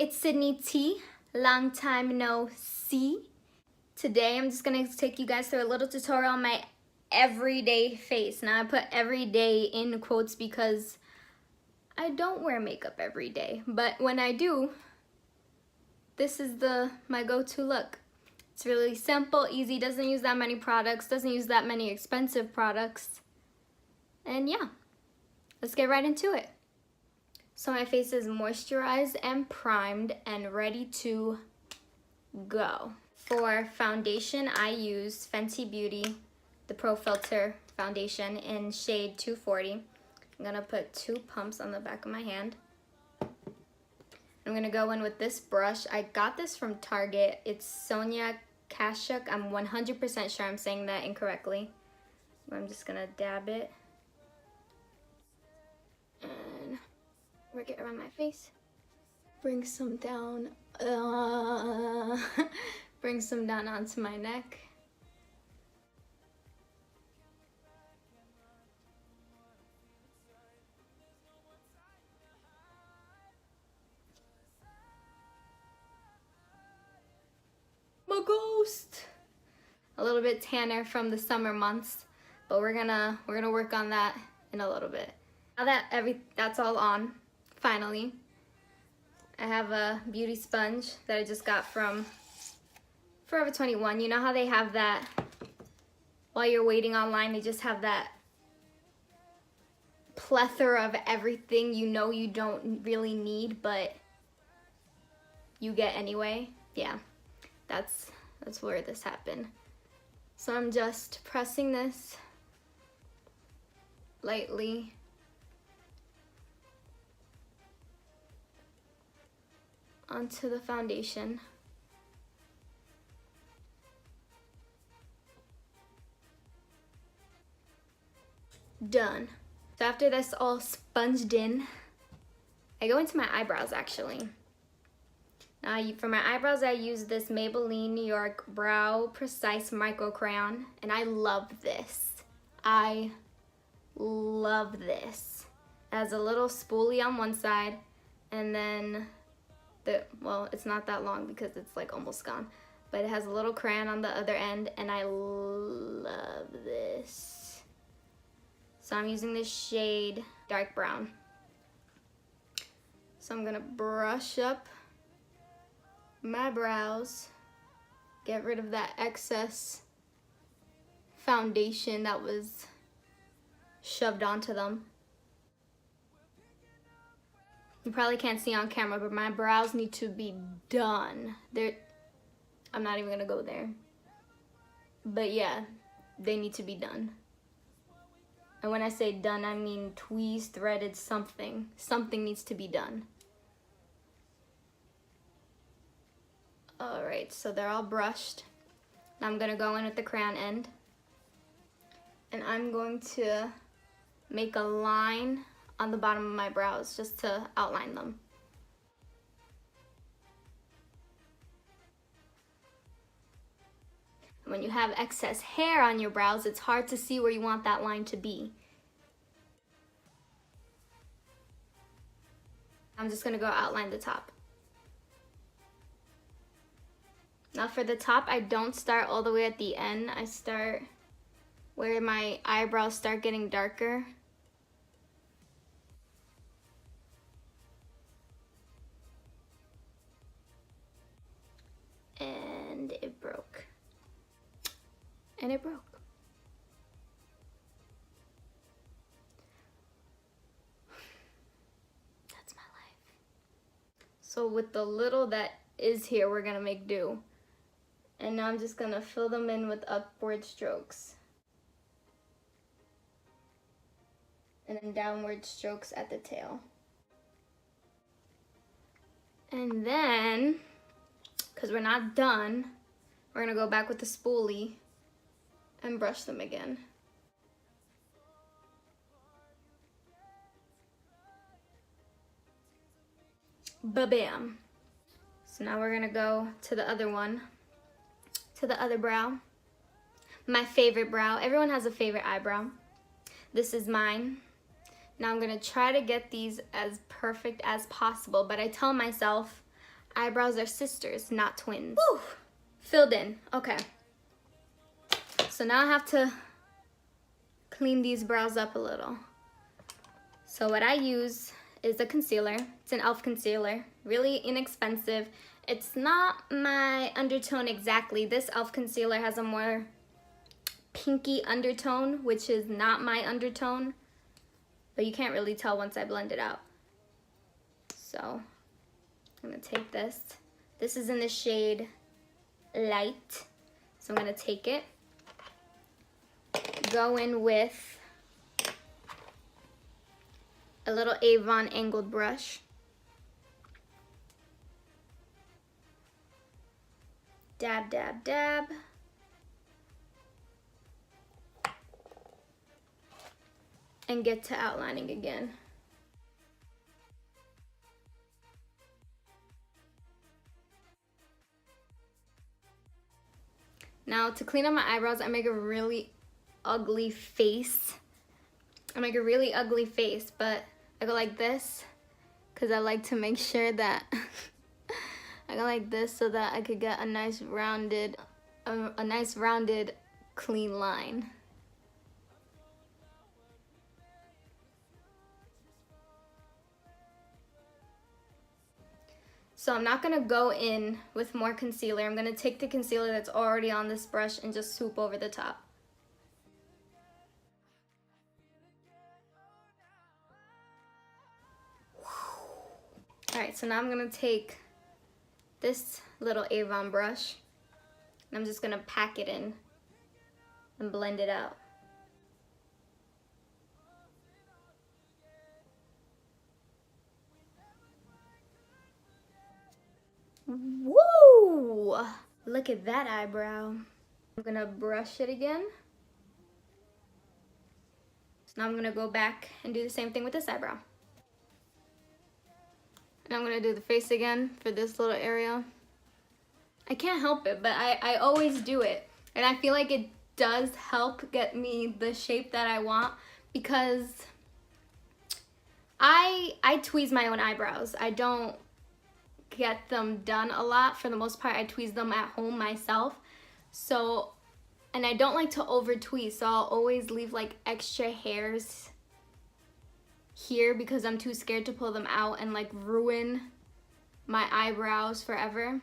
it's Sydney T. Long time no see. Today I'm just gonna take you guys through a little tutorial on my everyday face. Now I put everyday in quotes because I don't wear makeup every day, but when I do, this is my go-to look. It's really simple, easy, doesn't use that many products, doesn't use that many expensive products, and yeah, let's get right into it. So my face is moisturized and primed and ready to go. For foundation, I use Fenty Beauty, the Pro Filter foundation in shade 240. I'm gonna put 2 pumps on the back of my hand. I'm gonna go in with this brush. I got this from Target. It's Sonia Kashuk. I'm 100% sure I'm saying that incorrectly. I'm just gonna dab it and work it around my face. Bring some down. Bring some down onto my neck. My ghost. A little bit tanner from the summer months, but we're gonna work on that in a little bit. Now that that's all on, finally, I have a beauty sponge that I just got from Forever 21. You know how they have that while you're waiting online, they just have that plethora of everything you know you don't really need, but you get anyway? Yeah, that's where this happened. So I'm just pressing this lightly onto the foundation. Done. So after that's all sponged in, I go into my eyebrows actually. Now for my eyebrows, I use this Maybelline New York Brow Precise Micro Crayon, and I love this. I love this. It has a little spoolie on one side, and then well, it's not that long because it's like almost gone, but it has a little crayon on the other end, and I love this. So I'm using this shade dark brown. So I'm gonna brush up my brows, get rid of that excess foundation that was shoved onto them. You probably can't see on camera, but my brows need to be done. I'm not even gonna go there. But yeah, they need to be done. And when I say done, I mean tweezed, threaded, something. Something needs to be done. All right, so they're all brushed. Now I'm gonna go in with the crayon end, and I'm going to make a line on the bottom of my brows just to outline them. When you have excess hair on your brows, it's hard to see where you want that line to be. I'm just gonna go outline the top. Now for the top, I don't start all the way at the end. I start where my eyebrows start getting darker. And it broke. And it broke. That's my life. So with the little that is here, we're gonna make do. And now I'm just gonna fill them in with upward strokes. And then downward strokes at the tail. And then, because we're not done, we're gonna go back with the spoolie and brush them again. Ba-bam. So now we're gonna go to the other one, to the other brow. My favorite brow. Everyone has a favorite eyebrow. This is mine. Now I'm gonna try to get these as perfect as possible, but I tell myself eyebrows are sisters, not twins. Whew. Filled in. Okay. So now I have to clean these brows up a little. So what I use is a concealer. It's an e.l.f. concealer. Really inexpensive. It's not my undertone exactly. This e.l.f. concealer has a more pinky undertone, which is not my undertone. But you can't really tell once I blend it out. So I'm gonna take this. This is in the shade Light. So I'm gonna take it, go in with a little Avon angled brush. Dab, dab, dab. And get to outlining again. Now to clean up my eyebrows, I make a really ugly face. But I go like this because I like to make sure that I go like this so that I could get a nice rounded clean line. So I'm not gonna go in with more concealer. I'm gonna take the concealer that's already on this brush and just swoop over the top. Alright, so now I'm gonna take this little Avon brush and I'm just gonna pack it in and blend it out. Woo! Look at that eyebrow. I'm gonna brush it again. So now I'm gonna go back and do the same thing with this eyebrow. And I'm gonna do the face again for this little area. I can't help it, but I always do it. And I feel like it does help get me the shape that I want because I tweeze my own eyebrows. I don't get them done a lot. For the most part, I tweeze them at home myself. So, and I don't like to over tweeze, so I'll always leave like extra hairs here because I'm too scared to pull them out and like ruin my eyebrows forever.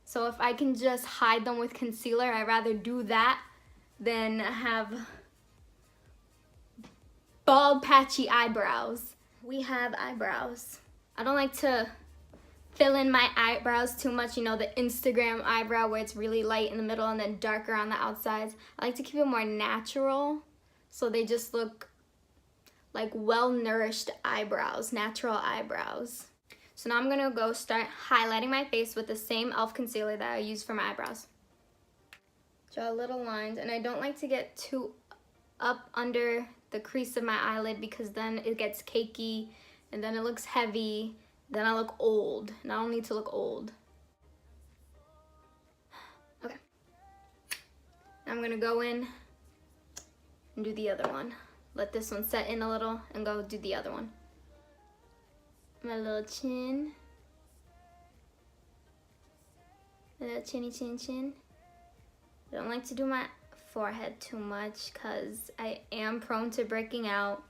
So if I can just hide them with concealer, I'd rather do that than have bald patchy eyebrows. We have eyebrows. I don't like to fill in my eyebrows too much, you know, the Instagram eyebrow where it's really light in the middle and then darker on the outsides. I like to keep it more natural so they just look like well-nourished eyebrows, natural eyebrows. So now I'm gonna go start highlighting my face with the same e.l.f. concealer that I use for my eyebrows. Draw little lines, and I don't like to get too up under the crease of my eyelid because then it gets cakey and then it looks heavy. Then I look old, and I don't need to look old. Okay. Now I'm gonna go in and do the other one. Let this one set in a little and go do the other one. My little chin. My little chinny chin chin. I don't like to do my forehead too much because I am prone to breaking out.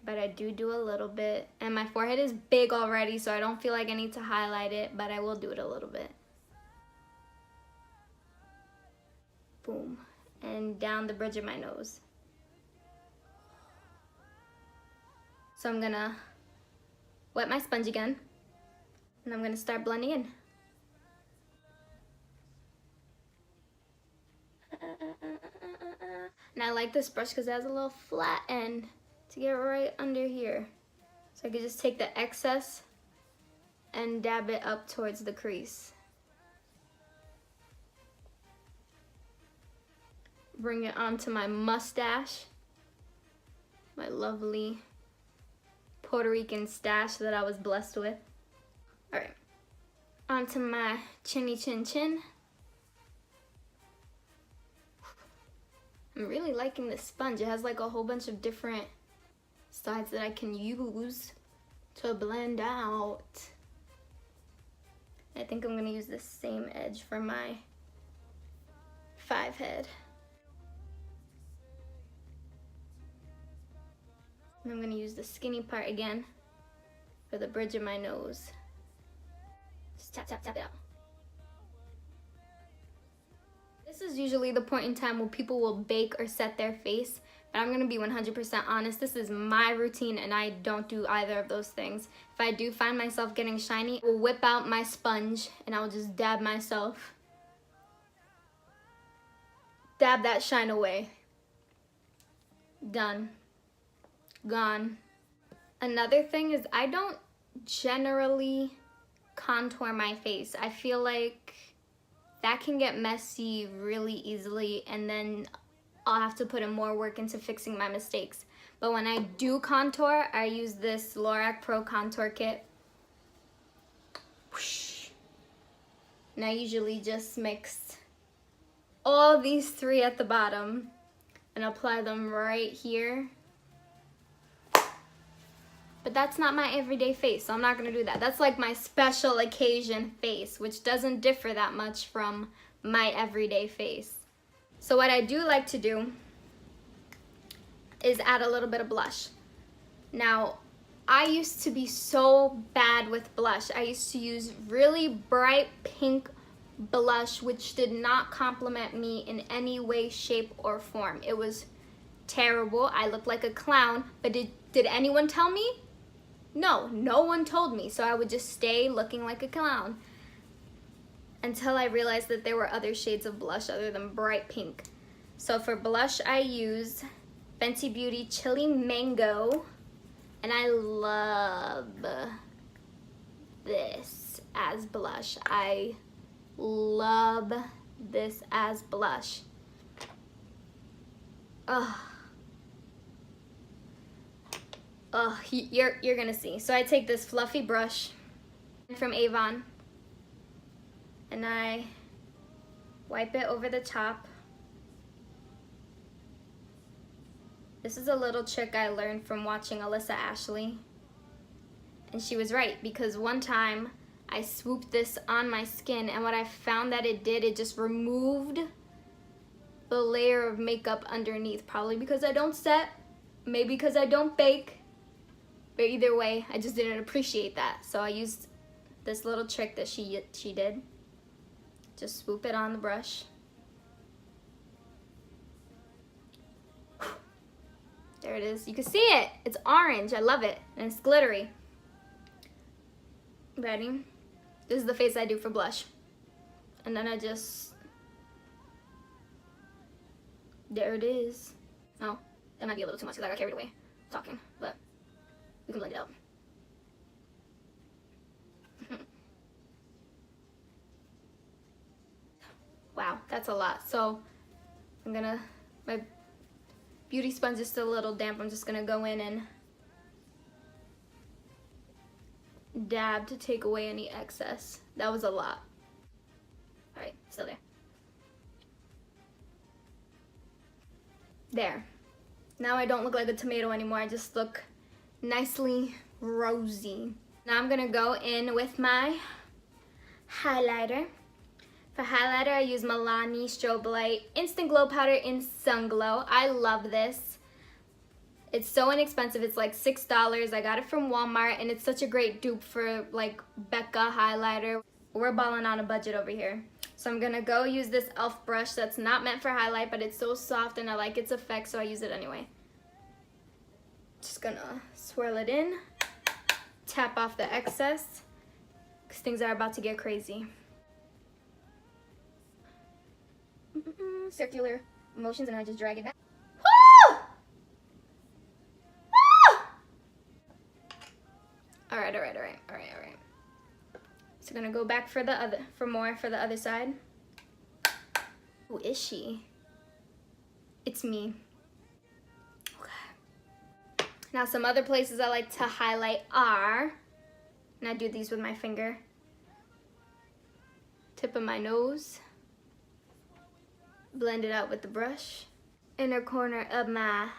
But I do a little bit. And my forehead is big already, so I don't feel like I need to highlight it, but I will do it a little bit. Boom. And down the bridge of my nose. So I'm gonna wet my sponge again, and I'm gonna start blending in. And I like this brush because it has a little flat end to get right under here. So I could just take the excess and dab it up towards the crease. Bring it onto my mustache, my lovely Puerto Rican stash that I was blessed with. All right, onto my chinny chin chin. I'm really liking this sponge. It has like a whole bunch of different sides that I can use to blend out. I think I'm gonna use the same edge for my 5 head. And I'm gonna use the skinny part again for the bridge of my nose. Just tap, tap, tap it out. This is usually the point in time where people will bake or set their face, but I'm gonna be 100% honest. This is my routine and I don't do either of those things. If I do find myself getting shiny, I will whip out my sponge and I will just dab myself. Dab that shine away. Done. Gone. Another thing is I don't generally contour my face. I feel like that can get messy really easily and then I'll have to put in more work into fixing my mistakes. But when I do contour, I use this Lorac Pro Contour Kit. Whoosh. And I usually just mix all these 3 at the bottom and apply them right here. But that's not my everyday face, so I'm not gonna do that. That's like my special occasion face, which doesn't differ that much from my everyday face. So what I do like to do is add a little bit of blush. Now, I used to be so bad with blush. I used to use really bright pink blush, which did not compliment me in any way, shape, or form. It was terrible. I looked like a clown, but did anyone tell me? No, no one told me, so I would just stay looking like a clown until I realized that there were other shades of blush other than bright pink. So for blush, I use Fenty Beauty Chili Mango, and I love this as blush. I love this as blush. Ugh. Oh, you're gonna see. So I take this fluffy brush from Avon and I wipe it over the top. This is a little trick I learned from watching Alyssa Ashley. And she was right, because one time I swooped this on my skin and what I found that it did, it just removed the layer of makeup underneath. Probably because I don't set, maybe because I don't bake. But either way, I just didn't appreciate that. So I used this little trick that she did. Just swoop it on the brush. There it is. You can see it. It's orange. I love it. And it's glittery. Ready? This is the face I do for blush. And then I just... There it is. Oh, that might be a little too much because I got carried away talking. But... we can blend it out. Wow, that's a lot. So I'm gonna, my beauty sponge is still a little damp. I'm just gonna go in and dab to take away any excess. That was a lot. All right, still there. There. Now I don't look like a tomato anymore. I just look nicely rosy. Now I'm gonna go in with my highlighter. For highlighter, I use Milani Strobe Light Instant Glow Powder in Sun Glow. I love this. It's so inexpensive. It's like $6. I got it from Walmart, and it's such a great dupe for like Becca highlighter. We're balling on a budget over here. So I'm gonna go use this e.l.f. brush that's not meant for highlight, but it's so soft and I like its effect, so I use it anyway. Just gonna swirl it in, tap off the excess, because things are about to get crazy. Circular motions, and I just drag it back. Woo! Woo! All right. So gonna go back for more for the other side. Who is she? It's me. Okay. Now some other places I like to highlight are, and I do these with my finger, tip of my nose, blend it out with the brush, inner corner of my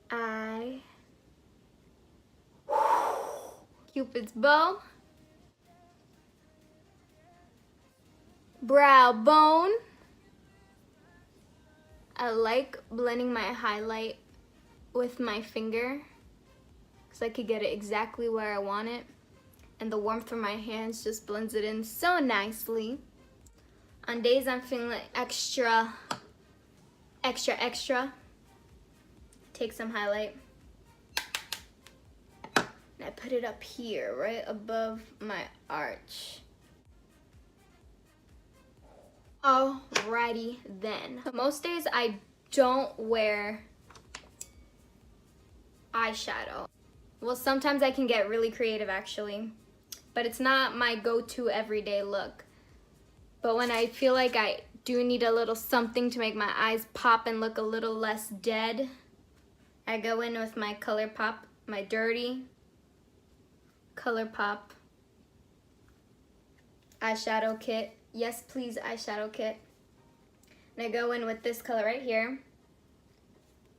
eye, Cupid's bow, brow bone. I like blending my highlight with my finger because I could get it exactly where I want it. And the warmth from my hands just blends it in so nicely. On days I'm feeling like extra, take some highlight. And I put it up here, right above my arch. Alrighty then. Most days I don't wear eyeshadow. Well, sometimes I can get really creative actually, but it's not my go-to everyday look. But when I feel like I do need a little something to make my eyes pop and look a little less dead, I go in with my ColourPop, my dirty ColourPop eyeshadow kit. Yes, please, eyeshadow kit. And I go in with this color right here,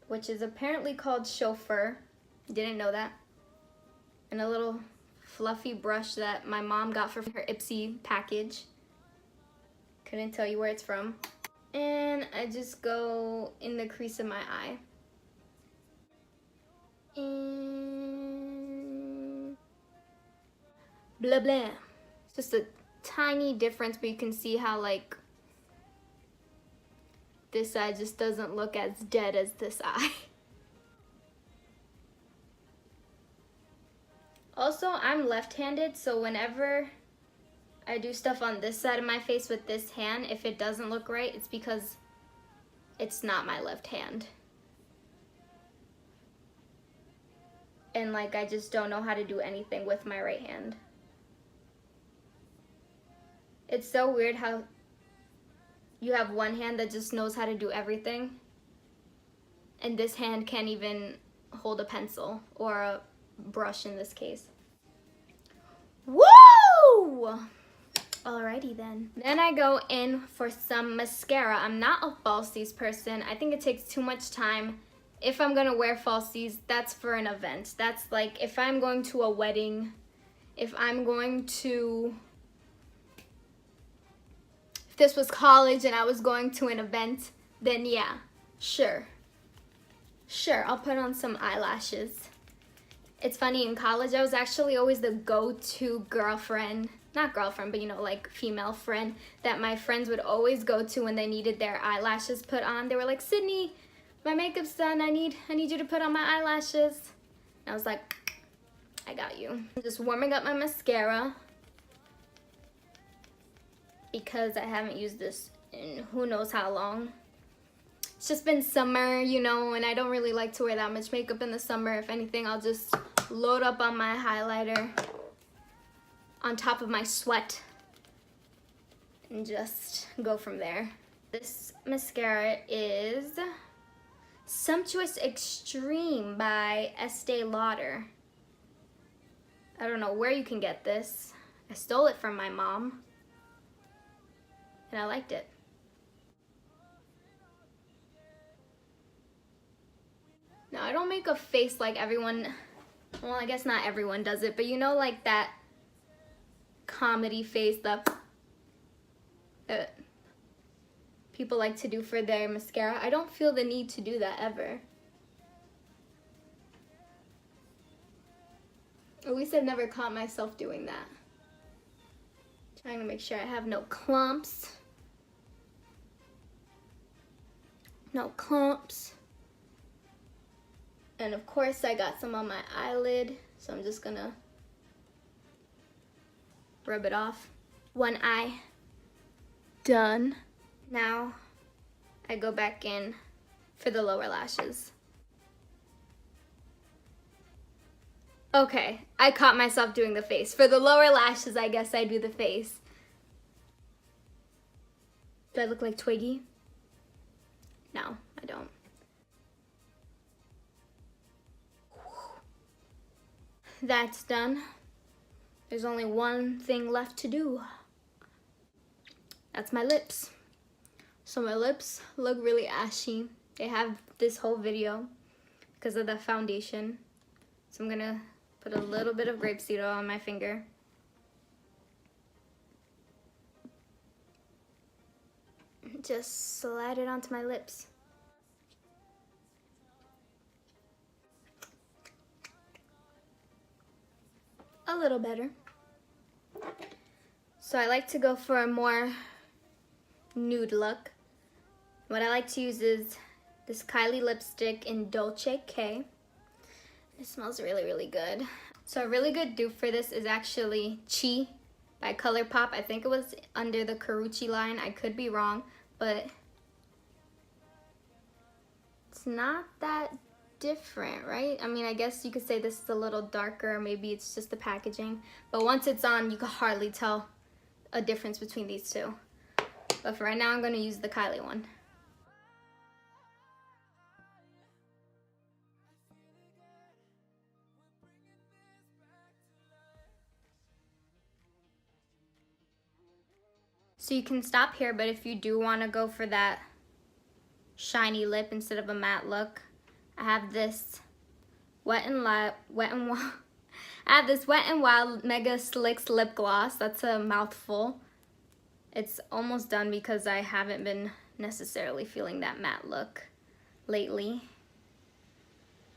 which is apparently called Chauffeur. Didn't know that. And a little fluffy brush that my mom got for her Ipsy package. Couldn't tell you where it's from. And I just go in the crease of my eye. And blah blah. It's just a tiny difference, but you can see how like this side just doesn't look as dead as this eye. Also, I'm left-handed, so whenever I do stuff on this side of my face with this hand, if it doesn't look right, it's because it's not my left hand. And like I just don't know how to do anything with my right hand. It's so weird how you have one hand that just knows how to do everything, and this hand can't even hold a pencil or a brush in this case. Woo! Alrighty then. Then I go in for some mascara. I'm not a falsies person. I think it takes too much time. If I'm gonna wear falsies, that's for an event. That's like if I'm going to a wedding, if I'm going to, if this was college and I was going to an event, then yeah, sure. Sure, I'll put on some eyelashes. It's funny, in college I was actually always the go-to girlfriend, not girlfriend, but you know, like female friend that my friends would always go to when they needed their eyelashes put on. They were like, Sydney, my makeup's done, I need you to put on my eyelashes. And I was like, I got you. I'm just warming up my mascara because I haven't used this in who knows how long. It's just been summer, you know, and I don't really like to wear that much makeup in the summer. If anything, I'll just load up on my highlighter on top of my sweat and just go from there. This mascara is Sumptuous Extreme by Estee Lauder. I don't know where you can get this. I stole it from my mom and I liked it. Now, I don't make a face like everyone, well, I guess not everyone does it, but you know, like that comedy face that people like to do for their mascara. I don't feel the need to do that ever. At least I've never caught myself doing that. Trying to make sure I have no clumps. No clumps. And of course I got some on my eyelid, so I'm just gonna rub it off. One eye done. Now I go back in for the lower lashes. Okay, I caught myself doing the face. For the lower lashes, I guess I do the face. Do I look like Twiggy? No, I don't. That's done. There's only one thing left to do. That's my lips. So my lips look really ashy. They have this whole video because of the foundation. So I'm gonna put a little bit of grapeseed oil on my finger. just slide it onto my lips. A little better. So I like to go for a more nude look. What I like to use is this Kylie lipstick in Dolce K. It smells really, really good. So a really good dupe for this is actually Chi by ColourPop. I think it was under the Carucci line. I could be wrong, but it's not that different, right? I mean, I guess you could say this is a little darker, maybe it's just the packaging, but once it's on, you can hardly tell a difference between these two. But for right now, I'm going to use the Kylie one. So you can stop here, but if you do want to go for that shiny lip instead of a matte look, I have this Wet n Wild Mega Slicks lip gloss. That's a mouthful. It's almost done because I haven't been necessarily feeling that matte look lately.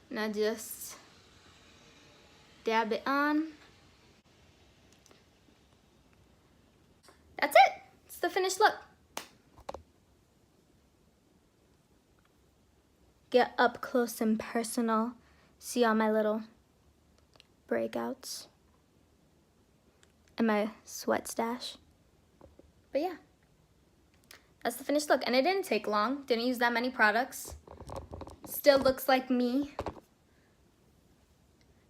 And I just dab it on. That's it. It's the finished look. Get up close and personal. See all my little breakouts and my sweat stash. But yeah, that's the finished look. And it didn't take long. Didn't use that many products. Still looks like me.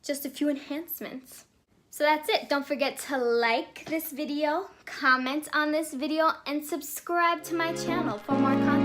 Just a few enhancements. So that's it. Don't forget to like this video, comment on this video, and subscribe to my channel for more content.